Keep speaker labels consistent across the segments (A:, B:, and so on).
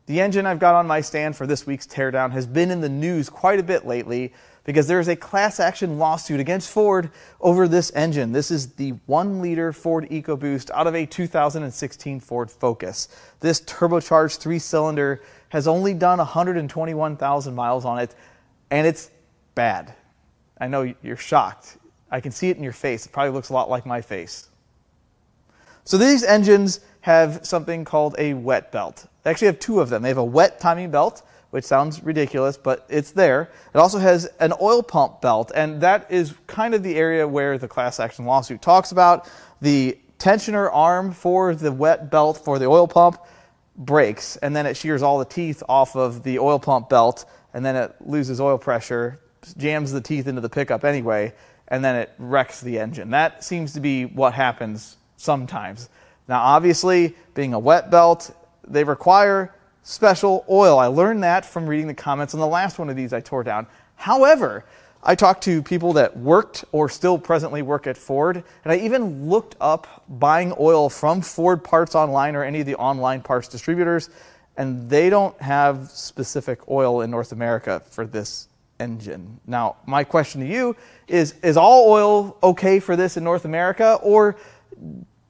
A: The engine I've got on my stand for this week's teardown has been in the news quite a bit lately because there is a class action lawsuit against Ford over this engine. This is the 1-liter Ford Ecoboost out of a 2016 Ford Focus. This turbocharged 3-cylinder has only done 121,000 miles on it, and it's bad. I know you're shocked. I can see it in your face. It probably looks a lot like my face. So these engines have something called a wet belt. They actually have two of them. They have a wet timing belt, which sounds ridiculous, but it's there. It also has an oil pump belt, and that is kind of the area where the class action lawsuit talks about. The tensioner arm for the wet belt for the oil pump breaks, and then it shears all the teeth off of the oil pump belt, and then it loses oil pressure, jams the teeth into the pickup anyway, and then it wrecks the engine. That seems to be what happens sometimes. Now, obviously, being a wet belt, they require special oil. I learned that from reading the comments on the last one of these I tore down. However, I talked to people that worked or still presently work at Ford, and I even looked up buying oil from Ford parts online or any of the online parts distributors, and they don't have specific oil in North America for this engine. Now, my question to you is all oil okay for this in North America, or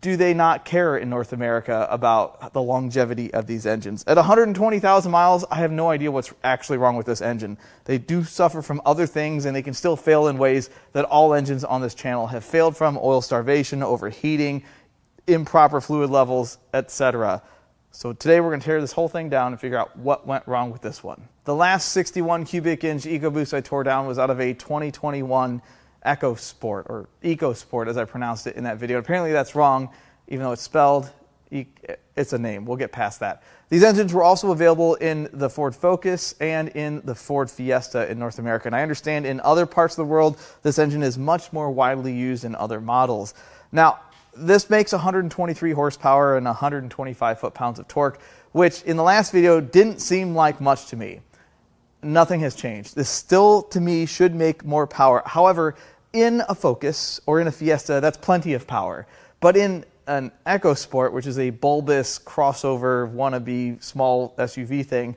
A: do they not care in North America about the longevity of these engines? At 120,000 miles, I have no idea what's actually wrong with this engine. They do suffer from other things, and they can still fail in ways that all engines on this channel have failed from: oil starvation, overheating, improper fluid levels, etc. So today we're going to tear this whole thing down and figure out what went wrong with this one. The last 61 cubic inch Ecoboost I tore down was out of a 2021 EcoSport, or EcoSport as I pronounced it in that video. Apparently that's wrong, even though it's spelled, it's a name. We'll get past that. These engines were also available in the Ford Focus and in the Ford Fiesta in North America. And I understand in other parts of the world, this engine is much more widely used in other models. Now, this makes 123 horsepower and 125 foot-pounds of torque, which in the last video didn't seem like much to me. Nothing has changed. This still, to me, should make more power. However, in a Focus or in a Fiesta, that's plenty of power. But in an EcoSport, which is a bulbous crossover wannabe small SUV thing,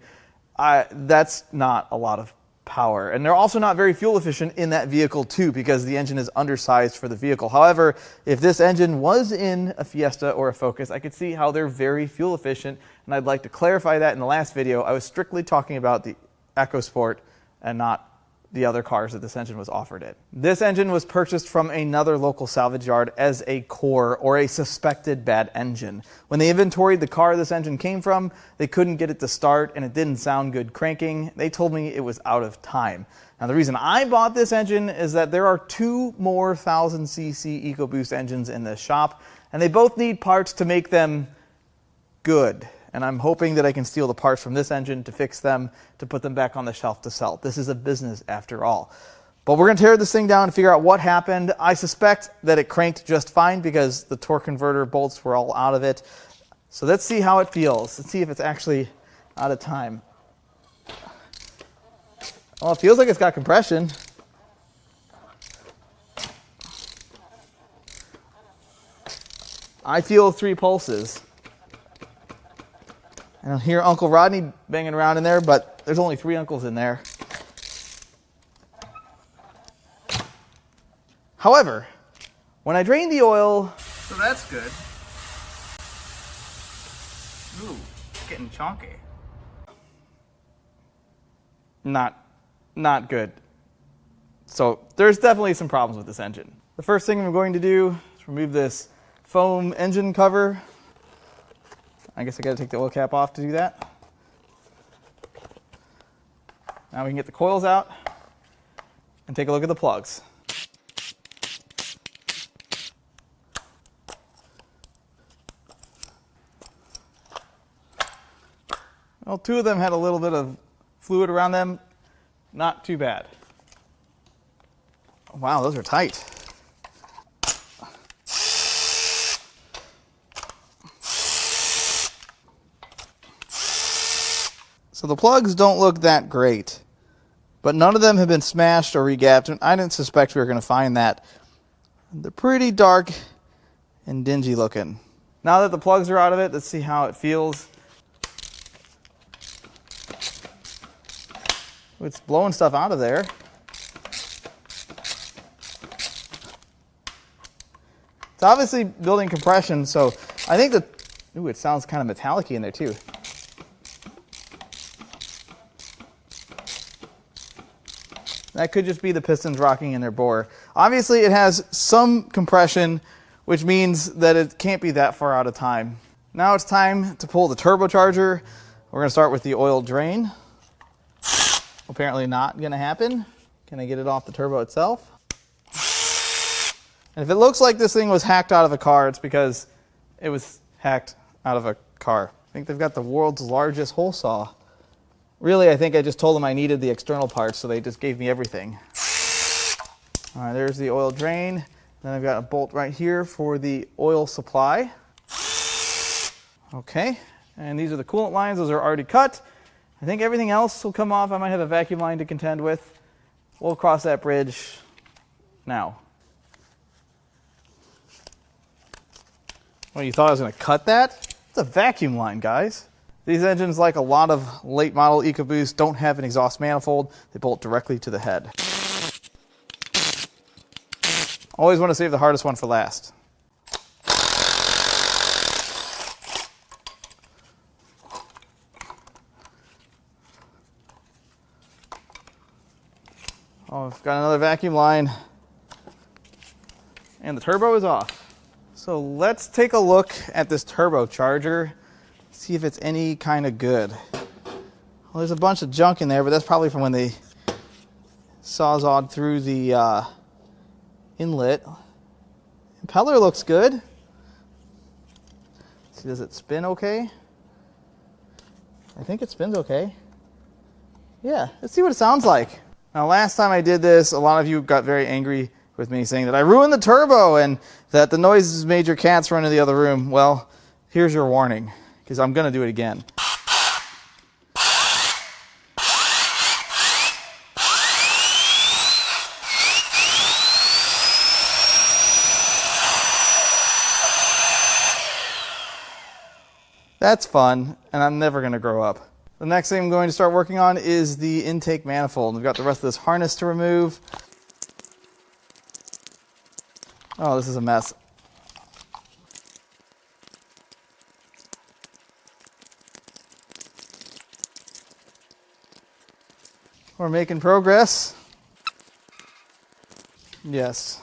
A: that's not a lot of power. And they're also not very fuel efficient in that vehicle too, because the engine is undersized for the vehicle. However, if this engine was in a Fiesta or a Focus, I could see how they're very fuel efficient, and I'd like to clarify that in the last video. I was strictly talking about the EcoSport and not the other cars that this engine was offered in. This engine was purchased from another local salvage yard as a core or a suspected bad engine. When they inventoried the car this engine came from, they couldn't get it to start and it didn't sound good cranking. They told me it was out of time. Now, the reason I bought this engine is that there are 2 more 1000cc EcoBoost engines in this shop, and they both need parts to make them good. And I'm hoping that I can steal the parts from this engine to fix them, to put them back on the shelf to sell. This is a business after all. But we're going to tear this thing down and figure out what happened. I suspect that it cranked just fine because the torque converter bolts were all out of it. So let's see how it feels. Let's see if it's actually out of time. Well, it feels like it's got compression. I feel 3 pulses. I don't hear Uncle Rodney banging around in there, but there's only 3 uncles in there. However, when I drain the oil, so that's good. Ooh, it's getting chonky. Not good. So there's definitely some problems with this engine. The first thing I'm going to do is remove this foam engine cover. I guess I got to take the oil cap off to do that. Now we can get the coils out and take a look at the plugs. Well, 2 of them had a little bit of fluid around them. Not too bad. Wow, those are tight. So the plugs don't look that great, but none of them have been smashed or regapped, and I didn't suspect we were going to find that. They're pretty dark and dingy looking. Now that the plugs are out of it, let's see how it feels. It's blowing stuff out of there. It's obviously building compression, so I think that, ooh, it sounds kind of metallic-y in there too. That could just be the pistons rocking in their bore. Obviously it has some compression, which means that it can't be that far out of time. Now it's time to pull the turbocharger. We're gonna start with the oil drain. Apparently not gonna happen. Can I get it off the turbo itself? And if it looks like this thing was hacked out of a car, it's because it was hacked out of a car. I think they've got the world's largest hole saw. Really, I think I just told them I needed the external parts, so they just gave me everything. All right, there's the oil drain. Then I've got a bolt right here for the oil supply. Okay, and these are the coolant lines. Those are already cut. I think everything else will come off. I might have a vacuum line to contend with. We'll cross that bridge now. Well, you thought I was going to cut that? It's a vacuum line, guys. These engines, like a lot of late model Ecoboost, don't have an exhaust manifold. They bolt directly to the head. Always want to save the hardest one for last. Oh, I've got another vacuum line. And the turbo is off. So let's take a look at this turbocharger, see if it's any kind of good. Well, there's a bunch of junk in there, but that's probably from when they sawzawed through the inlet. Impeller looks good. See, does it spin okay? I think it spins okay. Yeah, let's see what it sounds like. Now, last time I did this, a lot of you got very angry with me saying that I ruined the turbo and that the noises made your cats run into the other room. Well, here's your warning, because I'm going to do it again. That's fun, and I'm never going to grow up. The next thing I'm going to start working on is the intake manifold. We've got the rest of this harness to remove. Oh, this is a mess. We're making progress. Yes.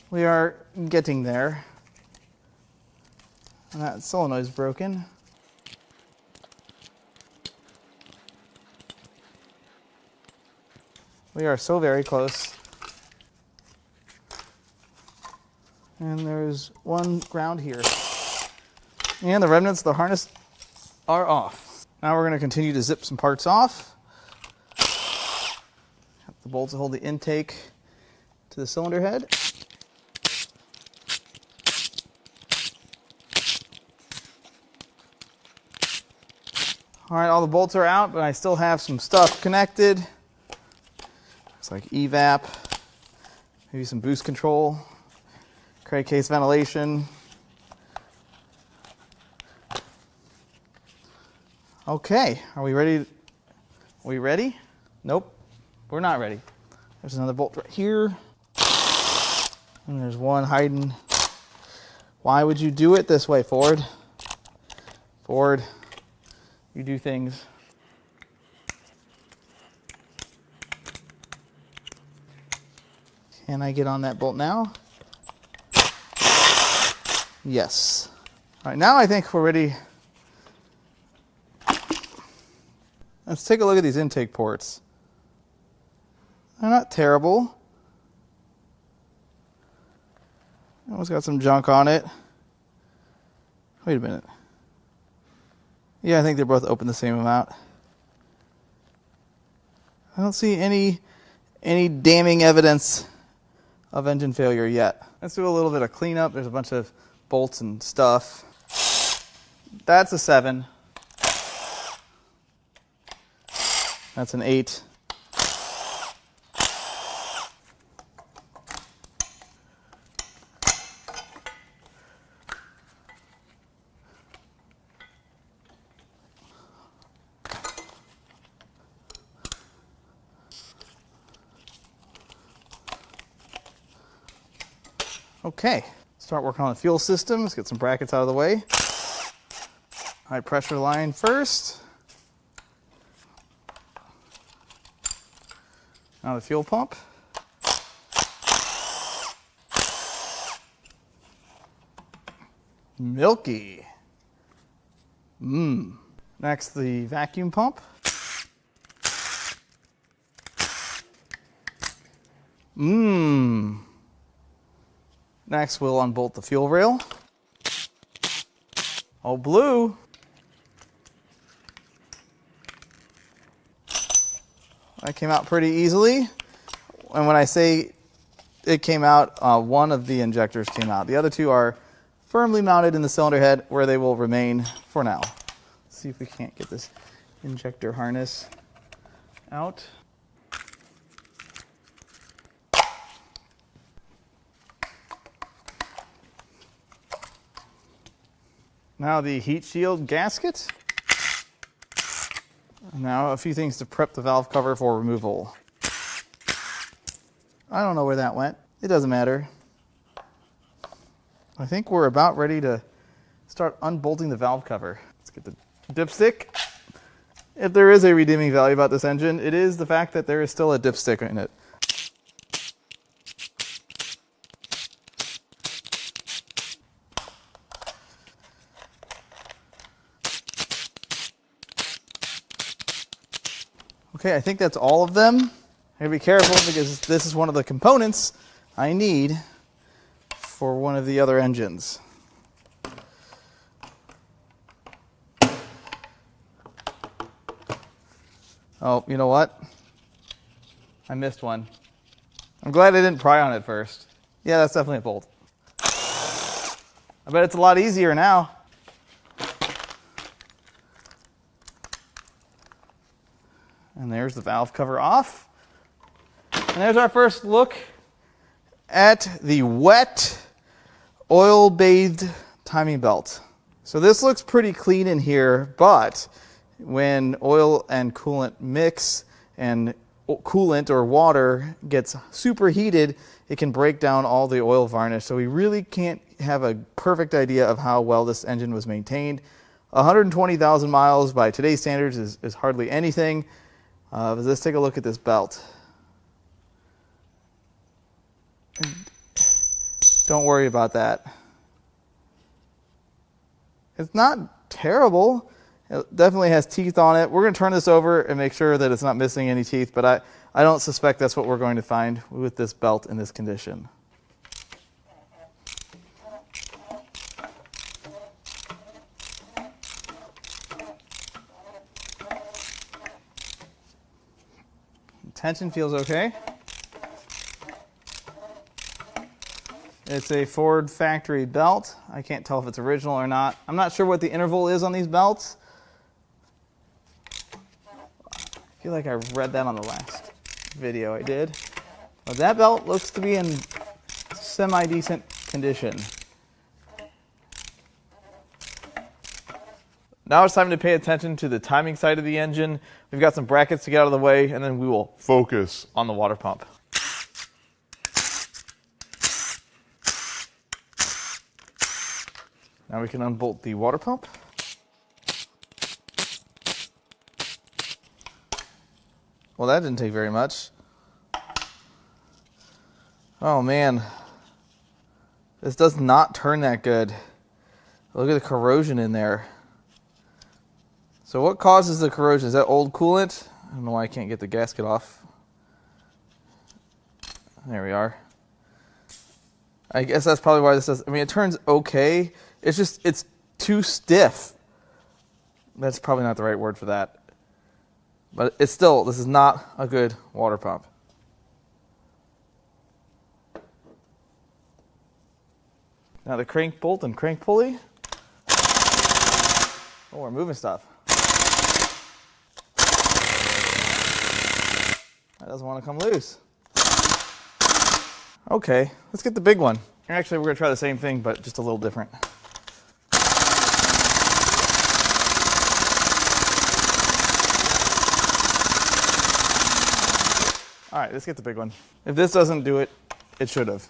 A: We are getting there. And that solenoid's broken. We are so very close. And there's one ground here. And the remnants of the harness are off. Now we're going to continue to zip some parts off. The bolts that hold the intake to the cylinder head. All right, all the bolts are out, but I still have some stuff connected. Looks like evap, maybe some boost control, crank case ventilation. Okay, are we ready? Are we ready? Nope, we're not ready. There's another bolt right here. And there's one hiding. Why would you do it this way, Ford? Ford, you do things. Can I get on that bolt now? Yes. All right, now I think we're ready. Let's take a look at these intake ports. They're not terrible. Almost got some junk on it. Wait a minute. Yeah, I think they're both open the same amount. I don't see any damning evidence of engine failure yet. Let's do a little bit of cleanup. There's a bunch of bolts and stuff. That's a 7. That's an 8. Okay, start working on the fuel system. Let's get some brackets out of the way. High pressure line first. Now the fuel pump. Milky. Next, the vacuum pump. Next, we'll unbolt the fuel rail. Oh, blue. That came out pretty easily. And when I say it came out, one of the injectors came out. The other two are firmly mounted in the cylinder head where they will remain for now. Let's see if we can't get this injector harness out. Now the heat shield gasket. Now a few things to prep the valve cover for removal. I don't know where that went. It doesn't matter. I think we're about ready to start unbolting the valve cover. Let's get the dipstick. If there is a redeeming value about this engine, it is the fact that there is still a dipstick in it. Okay, I think that's all of them. I gotta be careful because this is one of the components I need for one of the other engines. Oh, you know what? I missed one. I'm glad I didn't pry on it first. Yeah, that's definitely a bolt. I bet it's a lot easier now. And there's the valve cover off. And there's our first look at the wet, oil-bathed timing belt. So this looks pretty clean in here, but when oil and coolant mix and coolant or water gets superheated, it can break down all the oil varnish. So we really can't have a perfect idea of how well this engine was maintained. 120,000 miles by today's standards is hardly anything. Let's take a look at this belt. Don't worry about that. It's not terrible. It definitely has teeth on it. We're going to turn this over and make sure that it's not missing any teeth, but I don't suspect that's what we're going to find with this belt in this condition. Tension feels okay. It's a Ford factory belt. I can't tell if it's original or not. I'm not sure what the interval is on these belts. I feel like I read that on the last video I did. But that belt looks to be in semi-decent condition. Now it's time to pay attention to the timing side of the engine. We've got some brackets to get out of the way, and then we will focus on the water pump. Now we can unbolt the water pump. Well, that didn't take very much. Oh man, this does not turn that good. Look at the corrosion in there. So what causes the corrosion? Is that old coolant? I don't know why I can't get the gasket off. There we are. I guess that's probably why this does. I mean, it turns okay. It's just, it's too stiff. That's probably not the right word for that. But it's still, this is not a good water pump. Now the crank bolt and crank pulley. Oh, we're moving stuff. That doesn't want to come loose. Okay, let's get the big one. Actually, we're going to try the same thing, but just a little different. All right, let's get the big one. If this doesn't do it, it should have.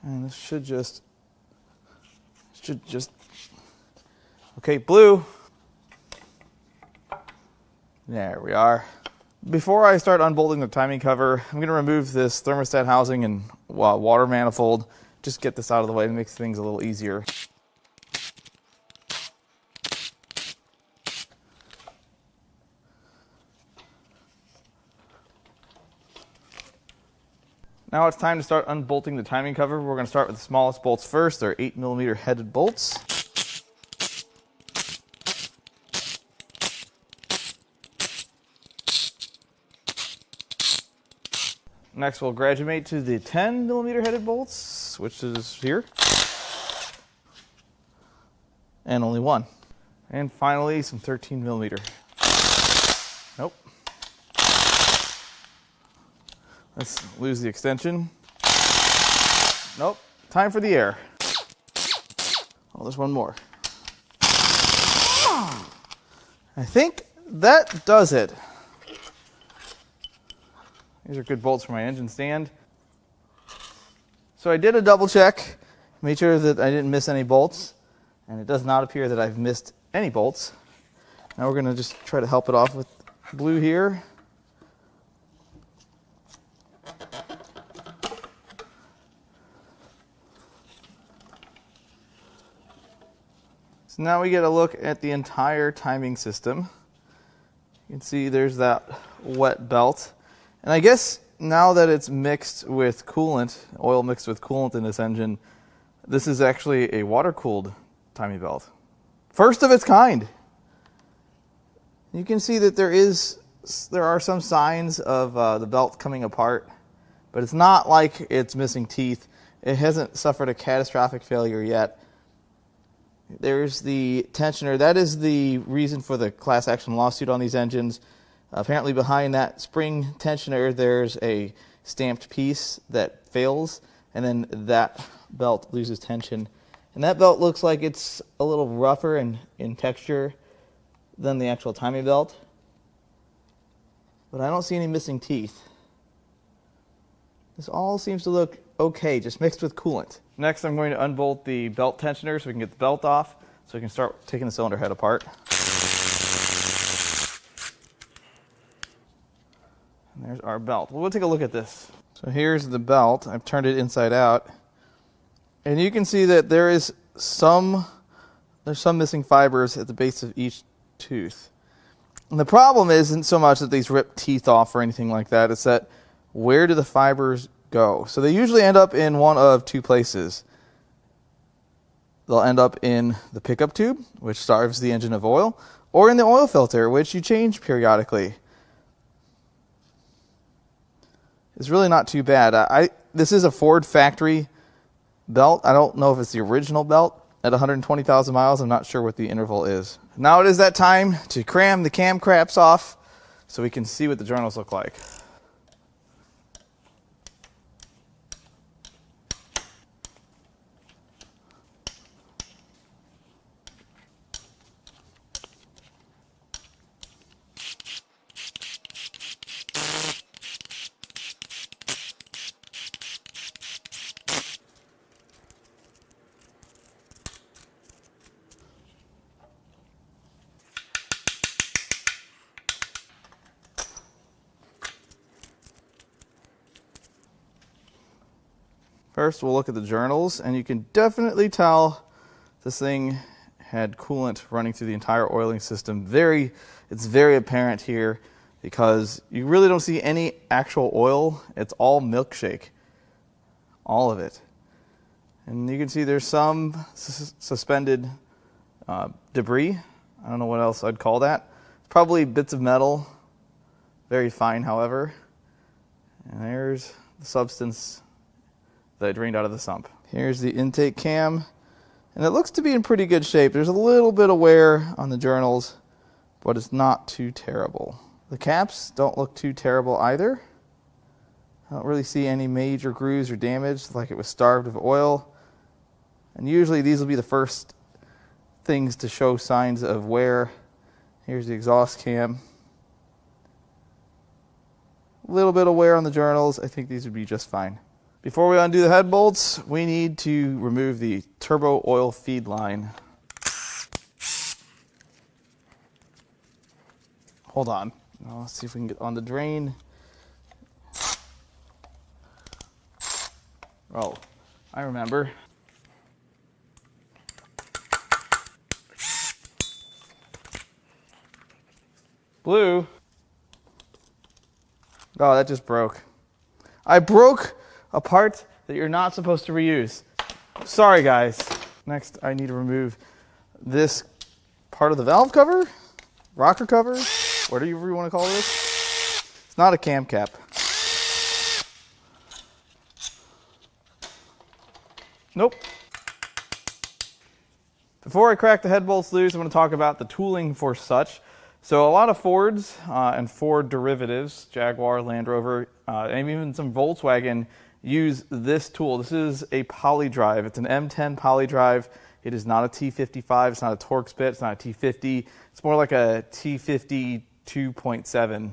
A: And this should just, okay, blue. There we are. Before I start unbolting the timing cover, I'm going to remove this thermostat housing and water manifold. Just get this out of the way. It makes things a little easier. Now it's time to start unbolting the timing cover. We're going to start with the smallest bolts first. They're 8mm headed bolts. Next, we'll graduate to the 10mm headed bolts, which is here. And only one. And finally, some 13mm. Nope. Let's lose the extension. Nope. Time for the air. Oh, there's one more. I think that does it. These are good bolts for my engine stand. So I did a double check, made sure that I didn't miss any bolts, and it does not appear that I've missed any bolts. Now we're going to just try to help it off with blue here. So now we get a look at the entire timing system. You can see there's that wet belt. And I guess now that it's mixed with coolant, oil mixed with coolant in this engine, this is actually a water-cooled timing belt. First of its kind. You can see that there are some signs of the belt coming apart, but it's not like it's missing teeth. It hasn't suffered a catastrophic failure yet. There's the tensioner. That is the reason for the class action lawsuit on these engines. Apparently behind that spring tensioner there's a stamped piece that fails, and then that belt loses tension. And that belt looks like it's a little rougher in texture than the actual timing belt. But I don't see any missing teeth. This all seems to look okay, just mixed with coolant. Next I'm going to unbolt the belt tensioner so we can get the belt off, so we can start taking the cylinder head apart. And there's our belt. We'll take a look at this. So here's the belt. I've turned it inside out. And you can see that there's some missing fibers at the base of each tooth. And the problem isn't so much that these rip teeth off or anything like that. It's that where do the fibers go? So they usually end up in one of two places. They'll end up in the pickup tube, which starves the engine of oil, or in the oil filter, which you change periodically. It's really not too bad. This is a Ford factory belt. I don't know if it's the original belt. At 120,000 miles, I'm not sure what the interval is. Now it is that time to cram the cam craps off so we can see what the journals look like. First, we'll look at the journals, and you can definitely tell this thing had coolant running through the entire oiling system. It's very apparent here because you really don't see any actual oil. It's all milkshake, all of it. And you can see there's some suspended debris. I don't know what else I'd call that. Probably bits of metal, very fine, however. And there's the substance that I drained out of the sump. Here's the intake cam, and it looks to be in pretty good shape. There's a little bit of wear on the journals, but it's not too terrible. The caps don't look too terrible either. I don't really see any major grooves or damage like it was starved of oil. And usually these will be the first things to show signs of wear. Here's the exhaust cam. A little bit of wear on the journals. I think these would be just fine. Before we undo the head bolts, we need to remove the turbo oil feed line. Hold on. Now let's see if we can get on the drain. Oh, I remember. Blue. Oh, that just broke. I broke a part that you're not supposed to reuse. Sorry, guys. Next, I need to remove this part of the valve cover, rocker cover, whatever you want to call this. It's not a cam cap. Nope. Before I crack the head bolts loose, I'm going to talk about the tooling for such. So a lot of Fords and Ford derivatives, Jaguar, Land Rover, and even some Volkswagen use this tool. This is a poly drive. It's an M10 poly drive. It is not a T55. It's not a Torx bit. It's not a T50. It's more like a T50 2.7.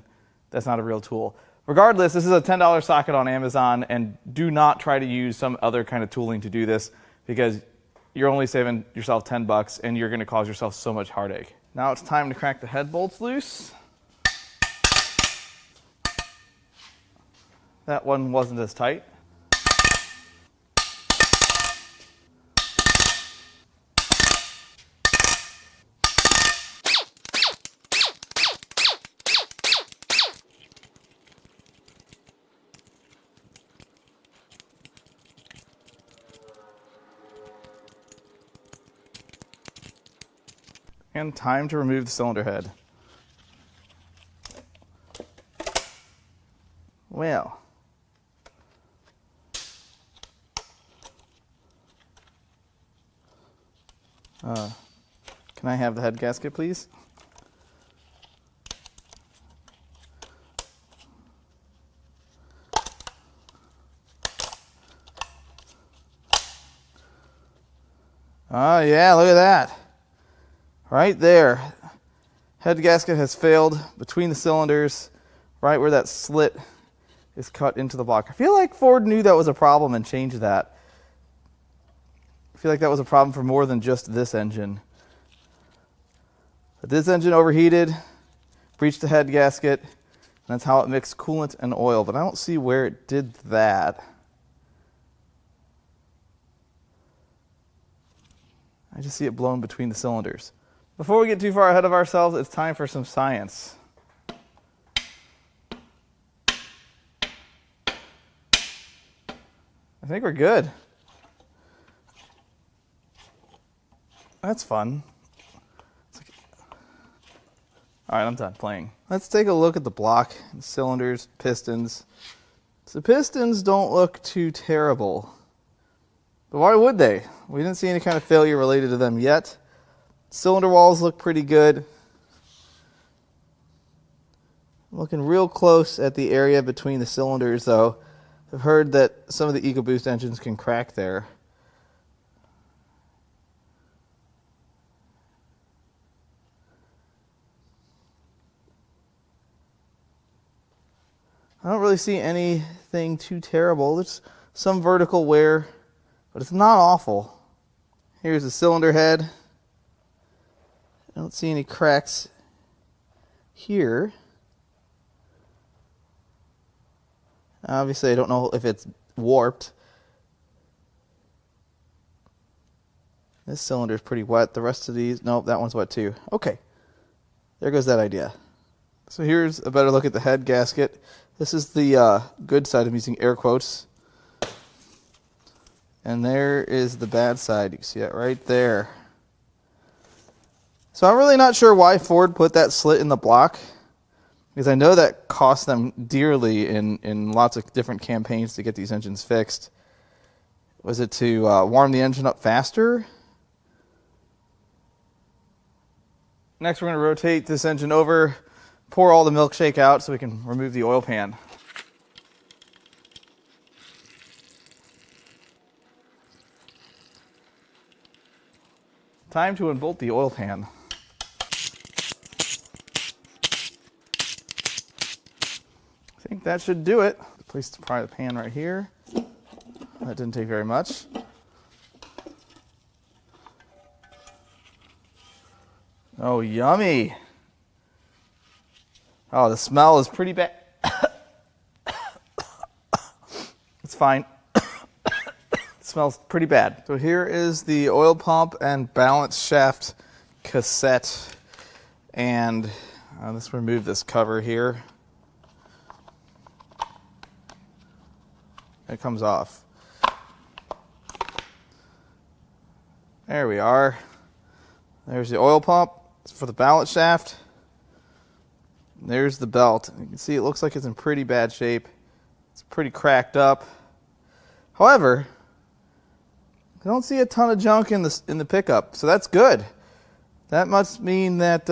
A: That's not a real tool. Regardless, this is a $10 socket on Amazon, and do not try to use some other kind of tooling to do this because you're only saving yourself 10 bucks and you're going to cause yourself so much heartache. Now it's time to crack the head bolts loose. That one wasn't as tight. And time to remove the cylinder head. Well. Can I have the head gasket, please? Oh yeah, look at that. Right there. Head gasket has failed between the cylinders, right where that slit is cut into the block. I feel like Ford knew that was a problem and changed that. I feel like that was a problem for more than just this engine. But this engine overheated, breached the head gasket, and that's how it mixed coolant and oil. But I don't see where it did that. I just see it blown between the cylinders. Before we get too far ahead of ourselves, it's time for some science. I think we're good. That's fun. All right, I'm done playing. Let's take a look at the block, cylinders, pistons. So pistons don't look too terrible. But why would they? We didn't see any kind of failure related to them yet. Cylinder walls look pretty good. I'm looking real close at the area between the cylinders, though. I've heard that some of the Ecoboost engines can crack there. I don't really see anything too terrible. There's some vertical wear, but it's not awful. Here's the cylinder head. I don't see any cracks here. Obviously, I don't know if it's warped. This cylinder is pretty wet. The rest of these, nope, that one's wet too. Okay, there goes that idea. So here's a better look at the head gasket. This is the good side. I'm using air quotes. And there is the bad side. You can see that right there. So I'm really not sure why Ford put that slit in the block, because I know that cost them dearly in lots of different campaigns to get these engines fixed. Was it to warm the engine up faster? Next, we're going to rotate this engine over, pour all the milkshake out so we can remove the oil pan. Time to unbolt the oil pan. I think that should do it. Place to pry the pan right here. That didn't take very much. Oh, yummy. Oh, the smell is pretty bad. It's fine. It smells pretty bad. So here is the oil pump and balance shaft cassette. And let's remove this cover here. It comes off. There we are. There's the oil pump. It's for the balance shaft. There's the belt. You can see it looks like it's in pretty bad shape. It's pretty cracked up. However, I don't see a ton of junk in the pickup, so that's good. That must mean that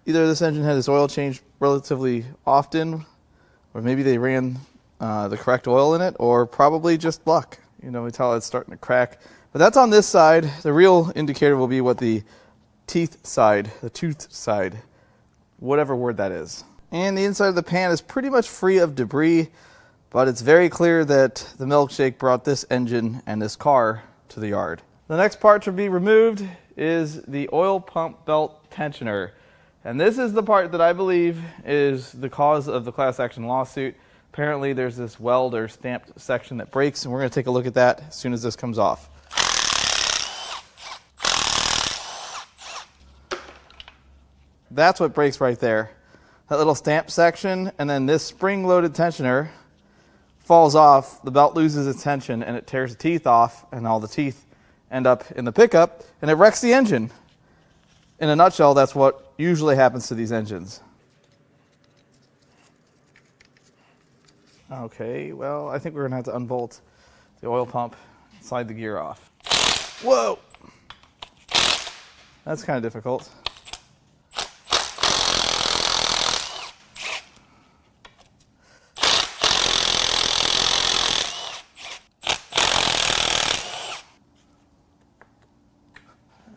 A: either this engine had its oil changed relatively often, or maybe they ran the correct oil in it, or probably just luck. You know, we tell it's starting to crack. But that's on this side. The real indicator will be what the teeth side, the tooth side, whatever word that is. And the inside of the pan is pretty much free of debris, but it's very clear that the milkshake brought this engine and this car to the yard. The next part to be removed is the oil pump belt tensioner. And this is the part that I believe is the cause of the class action lawsuit. Apparently there's this weld or stamped section that breaks, and we're going to take a look at that as soon as this comes off. That's what breaks right there. That little stamp section, and then this spring-loaded tensioner falls off, the belt loses its tension, and it tears the teeth off, and all the teeth end up in the pickup, and it wrecks the engine. In a nutshell, that's what usually happens to these engines. Okay, well, I think we're going to have to unbolt the oil pump and slide the gear off. Whoa! That's kind of difficult.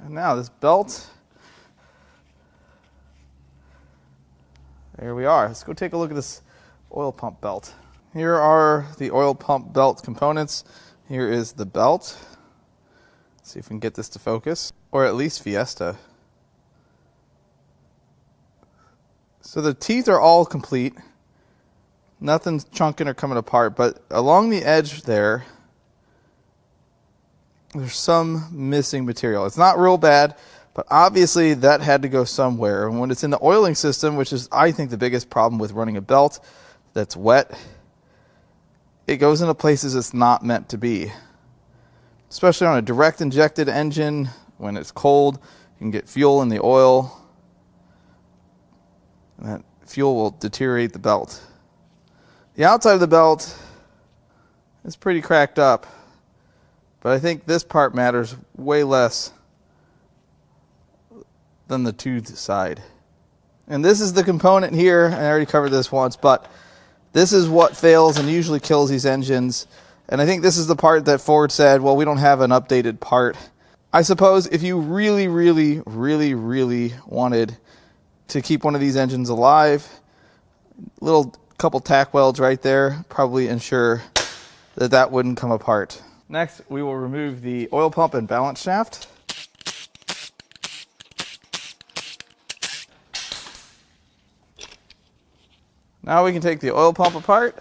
A: And now this belt. There we are. Let's go take a look at this oil pump belt. Here are the oil pump belt components. Here is the belt. Let's see if we can get this to focus, or at least Fiesta. So the teeth are all complete. Nothing's chunking or coming apart, but along the edge there's some missing material. It's not real bad, but obviously that had to go somewhere. And when it's in the oiling system, which is, I think, the biggest problem with running a belt that's wet, it goes into places it's not meant to be. Especially on a direct injected engine, when it's cold, you can get fuel in the oil, and that fuel will deteriorate the belt. The outside of the belt is pretty cracked up, but I think this part matters way less than the tooth side. And this is the component here, and I already covered this once, but this is what fails and usually kills these engines. And I think this is the part that Ford said, well, we don't have an updated part. I suppose if you really, really, really, really wanted to keep one of these engines alive, little couple tack welds right there probably ensure that that wouldn't come apart. Next, we will remove the oil pump and balance shaft. Now we can take the oil pump apart.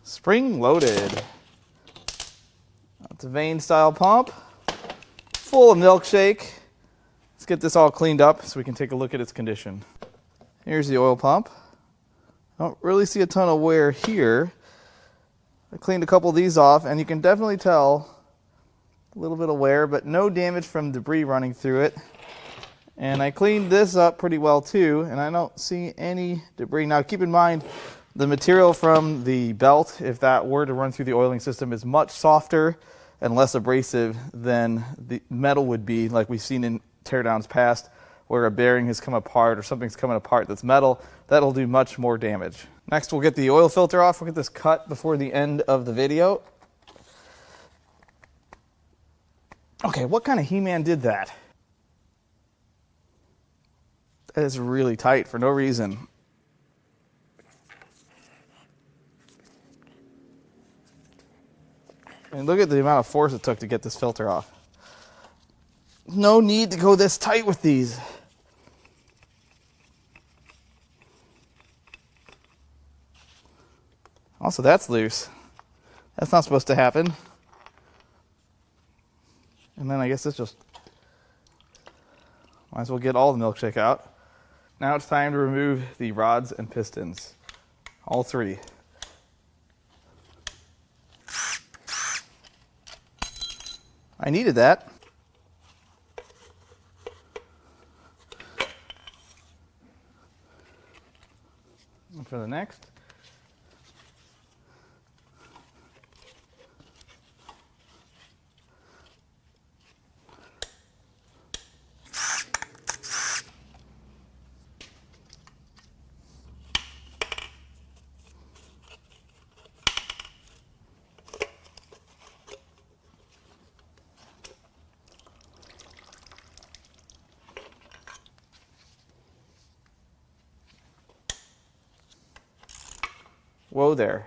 A: Spring loaded. It's a vane style pump, full of milkshake. Let's get this all cleaned up so we can take a look at its condition. Here's the oil pump. I don't really see a ton of wear here. I cleaned a couple of these off, and you can definitely tell a little bit of wear, but no damage from debris running through it. And I cleaned this up pretty well too, and I don't see any debris. Now keep in mind, the material from the belt, if that were to run through the oiling system, is much softer and less abrasive than the metal would be, like we've seen in teardowns past, where a bearing has come apart or something's coming apart that's metal. That'll do much more damage. Next, we'll get the oil filter off. We'll get this cut before the end of the video. Okay, what kind of He-Man did that? That is really tight for no reason. And look at the amount of force it took to get this filter off. No need to go this tight with these. Also, that's loose. That's not supposed to happen. And then I guess it's just, might as well get all the milkshake out. Now it's time to remove the rods and pistons. All three. I needed that. And for the next. Whoa there.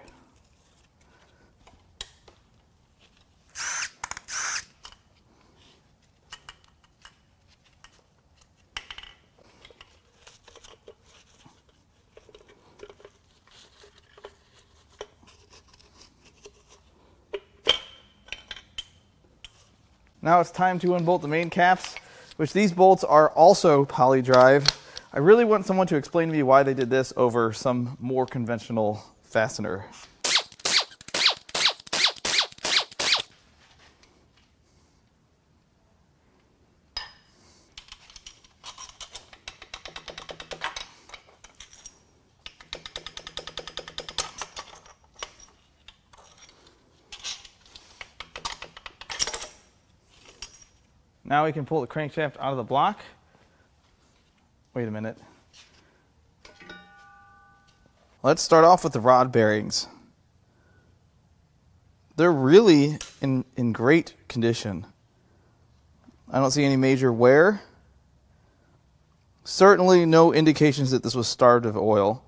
A: Now it's time to unbolt the main caps, which these bolts are also poly drive. I really want someone to explain to me why they did this over some more conventional fastener. Now we can pull the crankshaft out of the block. Wait a minute. Let's start off with the rod bearings. They're really in great condition. I don't see any major wear. Certainly no indications that this was starved of oil.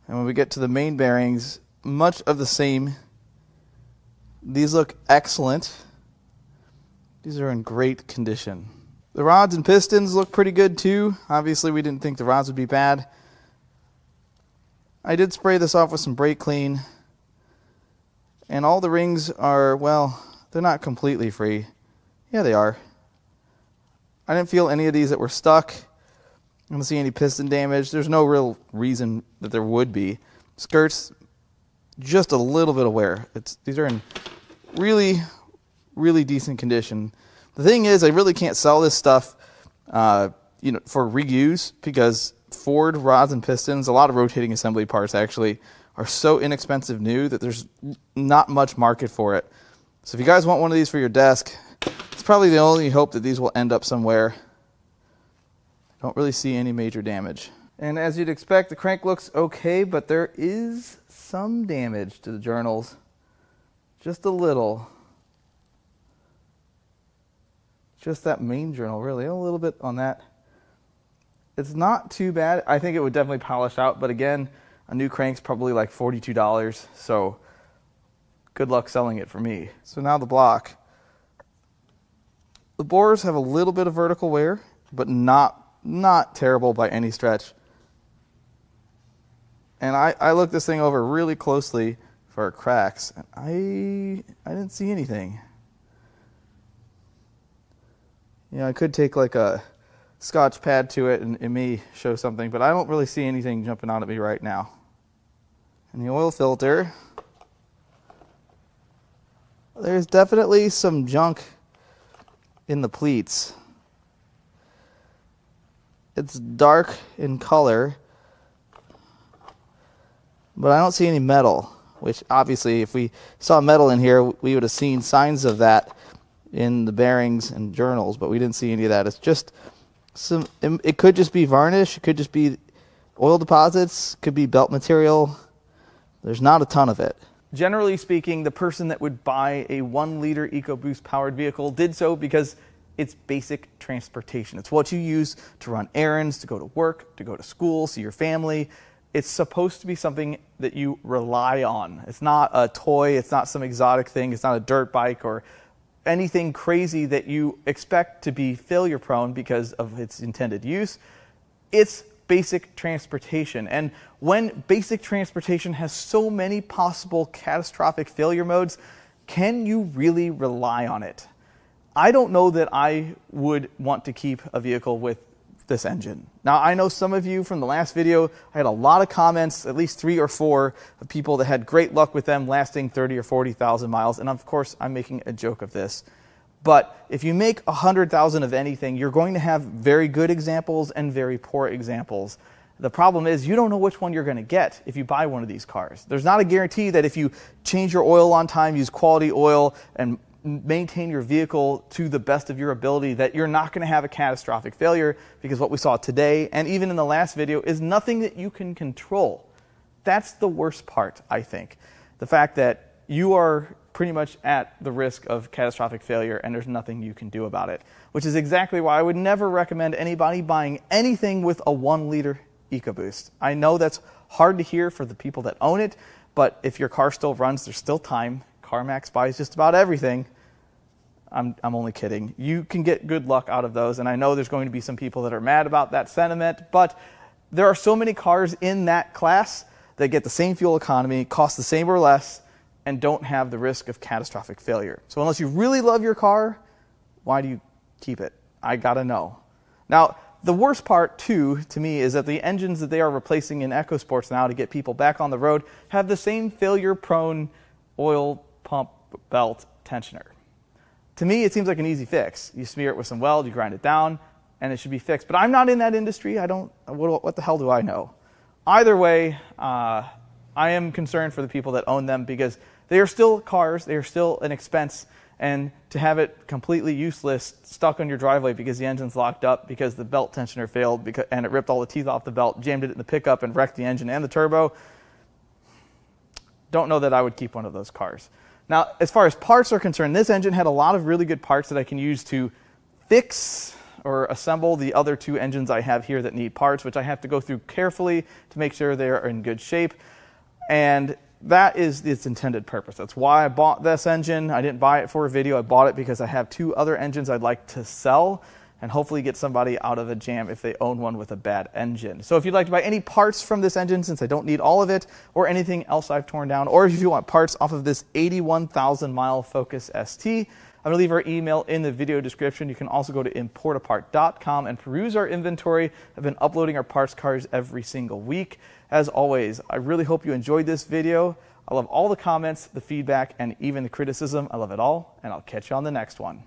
A: And when we get to the main bearings, much of the same. These look excellent. These are in great condition. The rods and pistons look pretty good too. Obviously we didn't think the rods would be bad. I did spray this off with some brake clean. And all the rings are, well, they're not completely free. Yeah, they are. I didn't feel any of these that were stuck. I don't see any piston damage. There's no real reason that there would be. Skirts, just a little bit of wear. These are in really decent condition. The thing is, I really can't sell this stuff, for reuse, because Ford rods and pistons, a lot of rotating assembly parts actually, are so inexpensive new that there's not much market for it. So if you guys want one of these for your desk, it's probably the only hope that these will end up somewhere. Don't really see any major damage. And as you'd expect, the crank looks okay, but there is some damage to the journals. Just a little. Just that main journal, really. A little bit on that. It's not too bad. I think it would definitely polish out, but again, a new crank's probably like $42, so good luck selling it for me. So now the block. The bores have a little bit of vertical wear, but not terrible by any stretch. And I looked this thing over really closely for cracks, and I didn't see anything. I could take like a Scotch pad to it and it may show something, but I don't really see anything jumping out at me right now. And the oil filter, there's definitely some junk in the pleats. It's dark in color, but I don't see any metal, which obviously if we saw metal in here, we would have seen signs of that in the bearings and journals, but we didn't see any of that. It's just it could just be varnish, it could just be oil deposits, could be belt material. There's not a ton of it. Generally speaking, the person that would buy a 1-liter Ecoboost powered vehicle did so because it's basic transportation. It's what you use to run errands, to go to work, to go to school, see your family. It's supposed to be something that you rely on. It's not a toy, it's not some exotic thing, it's not a dirt bike or anything crazy that you expect to be failure prone because of its intended use. It's basic transportation. And when basic transportation has so many possible catastrophic failure modes, can you really rely on it? I don't know that I would want to keep a vehicle with this engine. Now, I know some of you from the last video, I had a lot of comments, at least 3 or 4 of people that had great luck with them lasting 30 or 40,000 miles. And of course, I'm making a joke of this. But if you make 100,000 of anything, you're going to have very good examples and very poor examples. The problem is you don't know which one you're going to get if you buy one of these cars. There's not a guarantee that if you change your oil on time, use quality oil, and maintain your vehicle to the best of your ability, that you're not going to have a catastrophic failure, because what we saw today and even in the last video is nothing that you can control. That's the worst part, I think. The fact that you are pretty much at the risk of catastrophic failure and there's nothing you can do about it, which is exactly why I would never recommend anybody buying anything with a 1-liter Ecoboost. I know that's hard to hear for the people that own it, but if your car still runs, there's still time. CarMax buys just about everything. I'm only kidding. You can get good luck out of those, and I know there's going to be some people that are mad about that sentiment, but there are so many cars in that class that get the same fuel economy, cost the same or less, and don't have the risk of catastrophic failure. So unless you really love your car, why do you keep it? I gotta know. Now, the worst part, too, to me, is that the engines that they are replacing in EcoSports now to get people back on the road have the same failure-prone oil pump belt tensioner. To me, it seems like an easy fix. You smear it with some weld, you grind it down, and it should be fixed. But I'm not in that industry. What the hell do I know? Either way, I am concerned for the people that own them, because they are still cars, they are still an expense, and to have it completely useless, stuck on your driveway because the engine's locked up, because the belt tensioner failed, and it ripped all the teeth off the belt, jammed it in the pickup, and wrecked the engine and the turbo, don't know that I would keep one of those cars. Now, as far as parts are concerned, this engine had a lot of really good parts that I can use to fix or assemble the other 2 engines I have here that need parts, which I have to go through carefully to make sure they are in good shape. And that is its intended purpose. That's why I bought this engine. I didn't buy it for a video. I bought it because I have 2 other engines I'd like to sell and hopefully get somebody out of a jam if they own one with a bad engine. So if you'd like to buy any parts from this engine, since I don't need all of it, or anything else I've torn down, or if you want parts off of this 81,000 mile Focus ST, I'm going to leave our email in the video description. You can also go to importapart.com and peruse our inventory. I've been uploading our parts cards every single week. As always, I really hope you enjoyed this video. I love all the comments, the feedback, and even the criticism. I love it all, and I'll catch you on the next one.